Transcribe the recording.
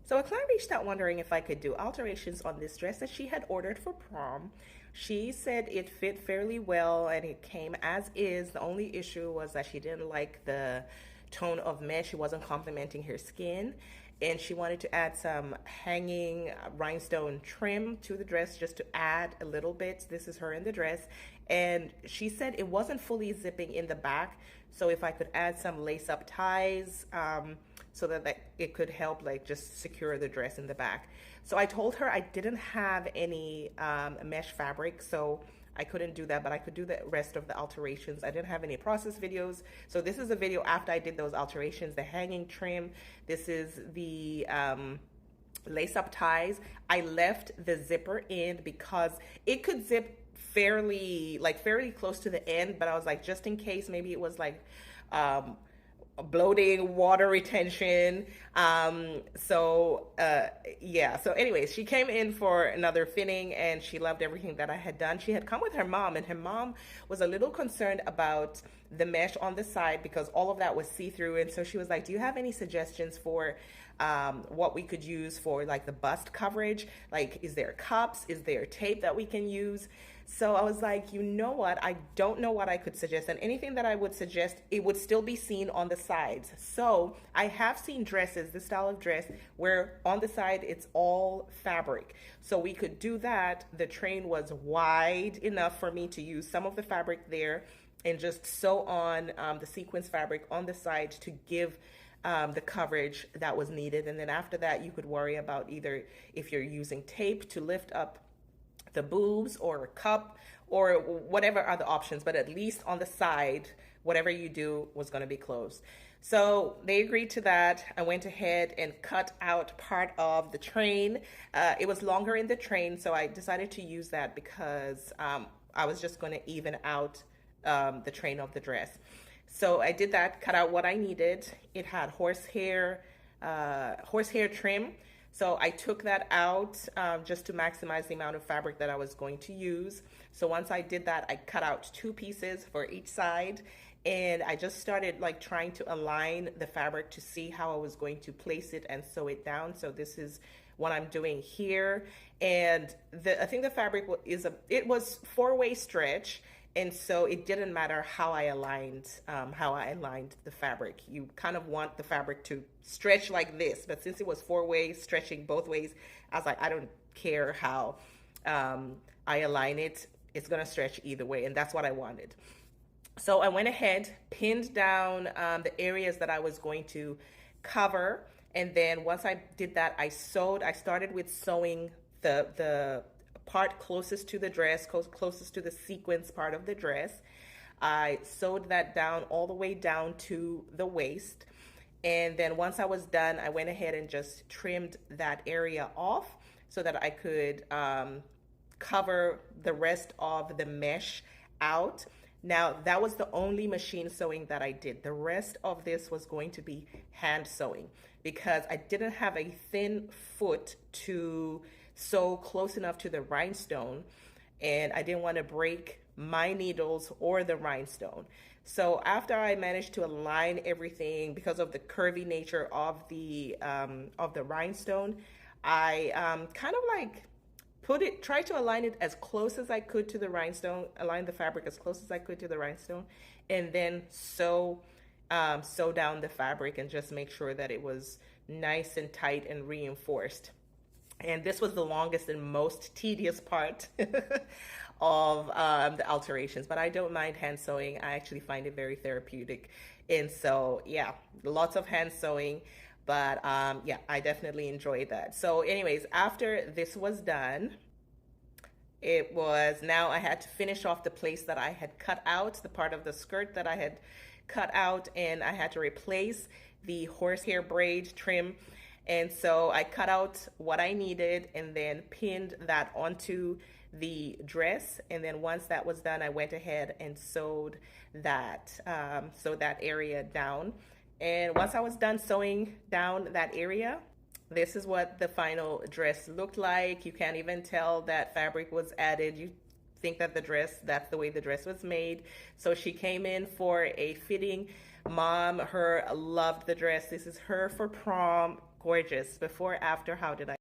So a client reached out wondering if I could do alterations on this dress that she had ordered for prom. She said it fit fairly well and it came as is. The only issue was that she didn't like the tone of mesh. She wasn't complimenting her skin. And she wanted to add some hanging rhinestone trim to the dress just to add a little bit. This is her in the dress. And she said it wasn't fully zipping in the back. So if I could add some lace up ties, so that it could help like just secure the dress in the back. So I told her I didn't have any mesh fabric, so I couldn't do that, but I could do the rest of the alterations. I didn't have any process videos. So this is a video after I did those alterations, the hanging trim. This is the lace up ties. I left the zipper in because it could zip fairly close to the end, but I was like, just in case, maybe it was like bloating, water retention. Yeah. So anyways, she came in for another fitting and she loved everything that I had done. She had come with her mom and her mom was a little concerned about the mesh on the side because all of that was see-through. And so she was like, do you have any suggestions for what we could use for like the bust coverage? Like, is there cups? Is there tape that we can use? So I was like, you know what? I don't know what I could suggest. And anything that I would suggest, it would still be seen on the sides. So I have seen dresses, this style of dress, where on the side it's all fabric. So we could do that. The train was wide enough for me to use some of the fabric there and just sew on the sequence fabric on the side to give the coverage that was needed. And then after that, you could worry about either if you're using tape to lift up the boobs or a cup or whatever are the options, but at least on the side, whatever you do was going to be closed. So they agreed to that. I went ahead and cut out part of the train. It was longer in the train, so I decided to use that because I was just going to even out the train of the dress. So I did that, cut out what I needed. It had horsehair trim. So I took that out just to maximize the amount of fabric that I was going to use. So once I did that, I cut out 2 pieces for each side. And I just started like trying to align the fabric to see how I was going to place it and sew it down. So this is what I'm doing here. And I think the fabric it was 4-way stretch. And so it didn't matter how I aligned the fabric. You kind of want the fabric to stretch like this, but since it was 4-way stretching both ways, I was like, I don't care how I align it. It's gonna stretch either way, and that's what I wanted. So I went ahead, pinned down the areas that I was going to cover, and then once I did that, I started with sewing the part closest to the dress, closest to the sequence part of the dress. I sewed that down all the way down to the waist. And then once I was done, I went ahead and just trimmed that area off so that I could cover the rest of the mesh out. Now, that was the only machine sewing that I did. The rest of this was going to be hand sewing because I didn't have a thin foot to sew close enough to the rhinestone, and I didn't want to break my needles or the rhinestone. So after I managed to align everything because of the curvy nature of the rhinestone, I kind of like tried to align it as close as I could to the rhinestone, align the fabric as close as I could to the rhinestone, and then sew down the fabric and just make sure that it was nice and tight and reinforced. And this was the longest and most tedious part of the alterations, but I don't mind hand sewing. I actually find it very therapeutic. And so, yeah, lots of hand sewing, but yeah, I definitely enjoyed that. So anyways, after this was done, now I had to finish off the place that I had cut out, the part of the skirt that I had cut out, and I had to replace the horsehair braid trim. And so I cut out what I needed and then pinned that onto the dress. And then once that was done, I went ahead and sewed that area down. And once I was done sewing down that area, this is what the final dress looked like. You can't even tell that fabric was added. You think that that's the way the dress was made. So she came in for a fitting. Mom, loved the dress. This is her for prom. Gorgeous. Before, after, how did I